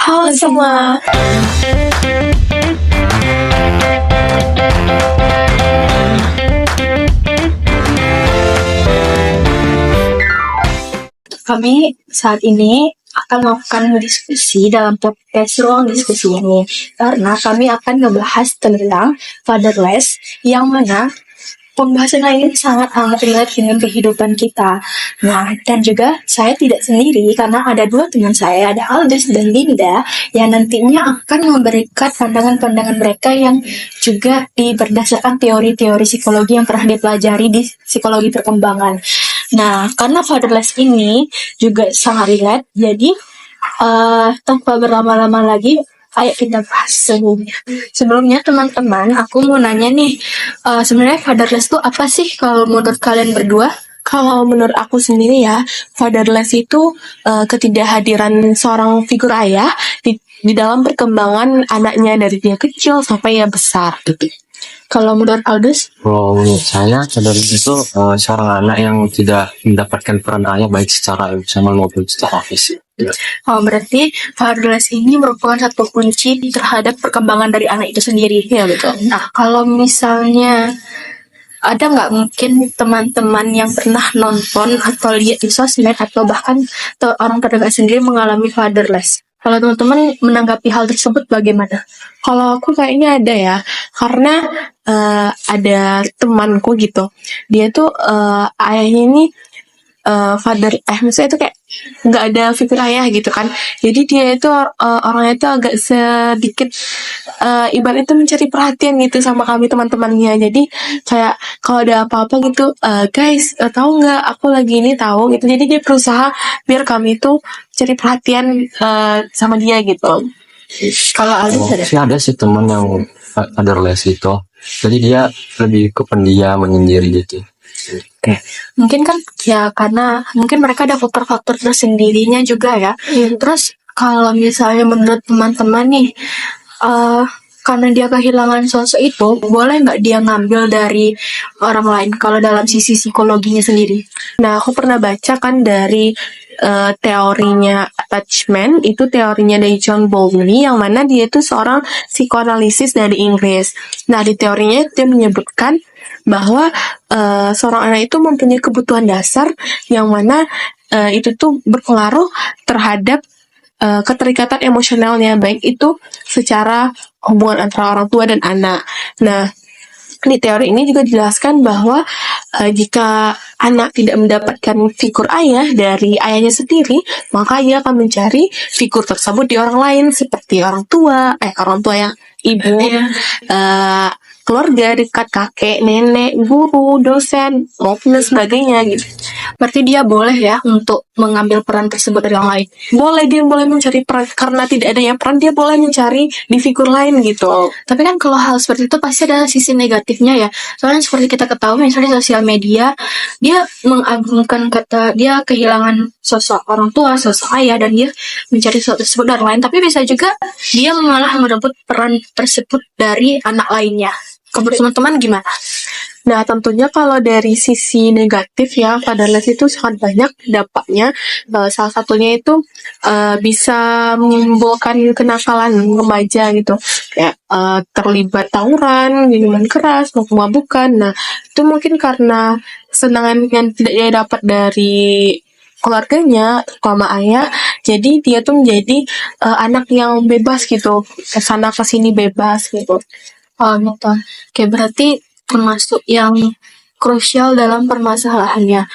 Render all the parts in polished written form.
Halo semua. Kami saat ini akan melakukan diskusi dalam podcast ruang diskusi ini karena kami akan ngebahas tentang fatherless yang mana pembahasan ini sangat relate dengan kehidupan kita. Nah, dan juga saya tidak sendiri karena ada dua teman saya, ada Aldis dan Linda, yang nantinya akan memberikan pandangan-pandangan mereka yang juga berdasarkan teori-teori psikologi yang pernah dipelajari di psikologi perkembangan. Nah, karena fatherless ini juga sangat relate, jadi tanpa berlama-lama lagi, ayo kita bahas sebelumnya. Sebelumnya teman-teman, aku mau nanya nih, sebenarnya fatherless itu apa sih kalau menurut kalian berdua? Kalau menurut aku sendiri ya, fatherless itu ketidakhadiran seorang figur ayah di dalam perkembangan anaknya dari dia kecil sampai ya besar gitu. Kalau menurut Aldous? Kalau menurut saya, fatherless itu seorang anak yang tidak mendapatkan peran ayah baik secara emosional maupun secara fisik. Oh, berarti fatherless ini merupakan satu kunci terhadap perkembangan dari anak itu sendiri. Iya betul. Nah, kalau misalnya ada nggak mungkin teman-teman yang pernah nonton atau lihat di sosmed atau bahkan orang terdekat sendiri mengalami fatherless? Kalau teman-teman menanggapi hal tersebut bagaimana? Kalau aku kayaknya ada ya, karena ada temanku gitu, dia tuh ayahnya ini maksudnya itu kayak nggak ada figur ayah gitu kan, jadi dia itu orangnya itu agak sedikit ibaratnya itu mencari perhatian gitu sama kami teman-temannya. Jadi kayak kalau ada apa-apa gitu, guys tahu nggak aku lagi ini tahu gitu, jadi dia berusaha biar kami itu cari perhatian sama dia gitu. Kalau Aldis ada sih teman yang fatherless itu, jadi dia lebih ke pendiam, menyendiri gitu. Mungkin kan ya karena mungkin mereka ada faktor-faktor tersendirinya juga ya. Terus kalau misalnya menurut teman-teman nih, karena dia kehilangan sosok itu, boleh nggak dia ngambil dari orang lain kalau dalam sisi psikologinya sendiri? Nah, aku pernah baca kan dari teorinya attachment, itu teorinya dari John Bowlby, yang mana dia itu seorang psikoanalisis dari Inggris. Nah, di teorinya dia menyebutkan bahwa seorang anak itu mempunyai kebutuhan dasar yang mana itu tuh berpengaruh terhadap keterikatan emosionalnya, baik itu secara hubungan antara orang tua dan anak. Nah, di teori ini juga dijelaskan bahwa jika anak tidak mendapatkan figur ayah dari ayahnya sendiri, maka ia akan mencari figur tersebut di orang lain seperti orang tua yang ibu, keluarga dekat, kakek, nenek, guru, dosen, maupun dan sebagainya gitu. Berarti dia boleh ya untuk mengambil peran tersebut dari orang lain. Boleh, dia boleh mencari peran, karena tidak adanya peran dia boleh mencari di figur lain gitu. Tapi kan kalau hal seperti itu pasti ada sisi negatifnya ya. Soalnya seperti kita ketahui misalnya sosial media, dia mengagungkan kata dia kehilangan sosok orang tua, sosok ayah, dan dia mencari sosok tersebut dari lain. Tapi bisa juga dia malah merebut peran tersebut dari anak lainnya. Menurut teman-teman gimana? Nah, tentunya kalau dari sisi negatif ya, fatherless itu sangat banyak dampaknya. Salah satunya itu bisa menimbulkan kenakalan remaja gitu, kayak terlibat tawuran, minuman keras, mabuk-mabukan. Nah, itu mungkin karena kesenangan yang tidak dia dapat dari keluarganya, terutama ayah, jadi dia tuh menjadi anak yang bebas gitu, kesana kesini bebas gitu. Oh gitu. Oke, berarti termasuk yang krusial dalam permasalahannya.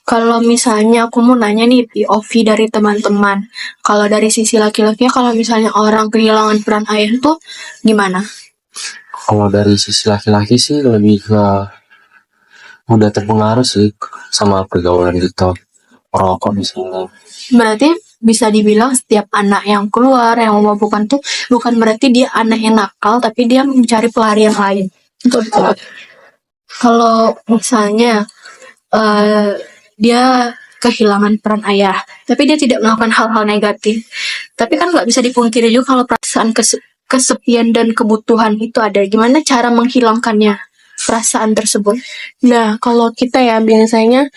Kalau misalnya aku mau nanya nih POV dari teman-teman, kalau dari sisi laki-lakinya, kalau misalnya orang kehilangan peran ayah itu gimana? Kalau dari sisi laki-laki sih lebih ke mudah terpengaruh sih sama pergaulan gitu, rokok misalnya. Berarti bisa dibilang setiap anak yang keluar, yang memabukkan tuh bukan berarti dia anak yang nakal, tapi dia mencari pelarian lain. Betul. Kalau misalnya dia kehilangan peran ayah, tapi dia tidak melakukan hal-hal negatif. Tapi kan nggak bisa dipungkiri juga kalau perasaan kesepian dan kebutuhan itu ada. Gimana cara menghilangkannya, perasaan tersebut? Nah, kalau kita ya biasanya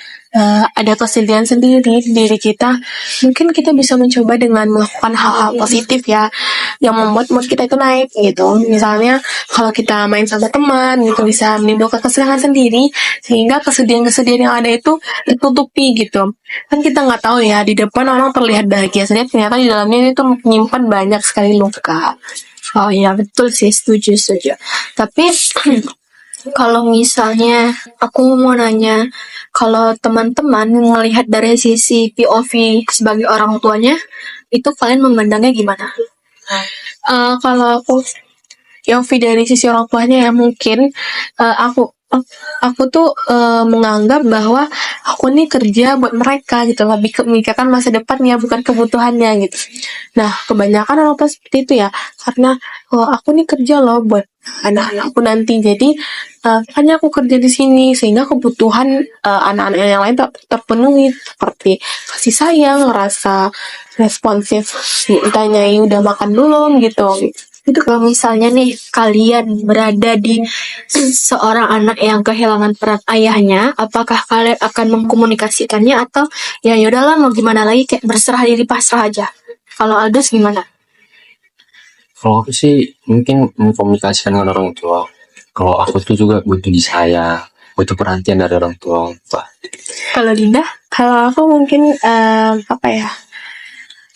ada kesedihan sendiri di diri kita, mungkin kita bisa mencoba dengan melakukan hal-hal positif ya, yang membuat mood kita itu naik gitu. Misalnya kalau kita main sama teman gitu bisa menimbulkan kesenangan sendiri, sehingga kesedihan-kesedihan yang ada itu tertutupi gitu. Kan kita nggak tahu ya, di depan orang terlihat bahagia, sedangkan ternyata di dalamnya itu menyimpan banyak sekali luka. Oh iya, betul sih, setuju. Tapi kalau misalnya aku mau nanya, kalau teman-teman melihat dari sisi POV sebagai orang tuanya, itu kalian memandangnya gimana? Kalau POV dari sisi orang tuanya ya mungkin aku tuh menganggap bahwa aku nih kerja buat mereka gitu, lebih memikirkan masa depannya bukan kebutuhannya gitu. Nah kebanyakan orang tua seperti itu ya, karena aku nih kerja loh buat anak-anakku nanti, jadi makanya aku kerja di sini sehingga kebutuhan anak-anak yang lain terpenuhi, seperti kasih sayang, rasa responsif, ditanyai udah makan belum gitu. Itu kalau misalnya nih kalian berada di seorang anak yang kehilangan peran ayahnya, apakah kalian akan mengkomunikasikannya atau ya yaudahlah mau gimana lagi, kayak berserah diri, pasrah aja? Kalau Aldous gimana? Kalau aku sih mungkin mengkomunikasikan dengan orang tua. Kalau aku tuh juga butuh disayang, butuh perhatian dari orang tua. Kalau Dinda, kalau aku mungkin apa ya?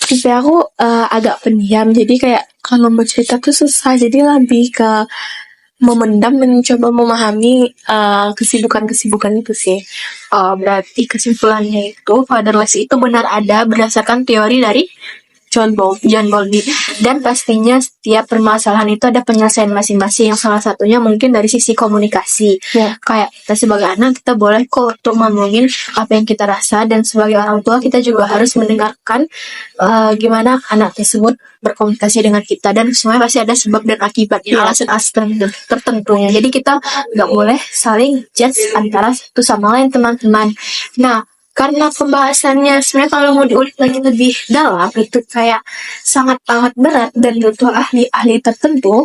Tipe aku agak pendiam, jadi kayak kalau mau cerita tuh susah, jadi lebih ke memendam dan mencoba memahami kesibukan-kesibukan itu sih. Berarti kesimpulannya itu fatherless itu benar ada berdasarkan teori dari John Bowlby, dan pastinya setiap permasalahan itu ada penyelesaian masing-masing, yang salah satunya mungkin dari sisi komunikasi. Ya. Kayak kita sebagai anak, kita boleh kok untuk ngomongin apa yang kita rasa, dan sebagai orang tua kita juga harus mendengarkan gimana anak tersebut berkomunikasi dengan kita, dan semuanya pasti ada sebab dan akibatnya, alasan tertentunya. Jadi kita nggak boleh saling judge antara satu sama lain, teman-teman. Nah, karena pembahasannya sebenarnya kalau mau diulik lagi lebih dalam itu kayak sangat amat berat dan butuh ahli-ahli tertentu.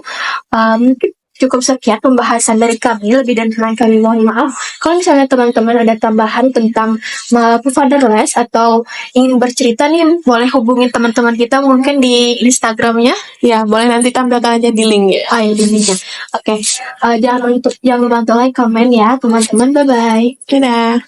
Mungkin cukup sekian pembahasan dari kami. Lebih dan kurang kami mohon maaf. Kalau misalnya teman-teman ada tambahan tentang fatherless atau ingin bercerita nih, boleh hubungin teman-teman kita mungkin di Instagramnya. Ya, boleh nanti tampilkan aja di link ya. Di linknya. Oke. Jangan lupa like, komen ya teman-teman. Bye bye. Dadah.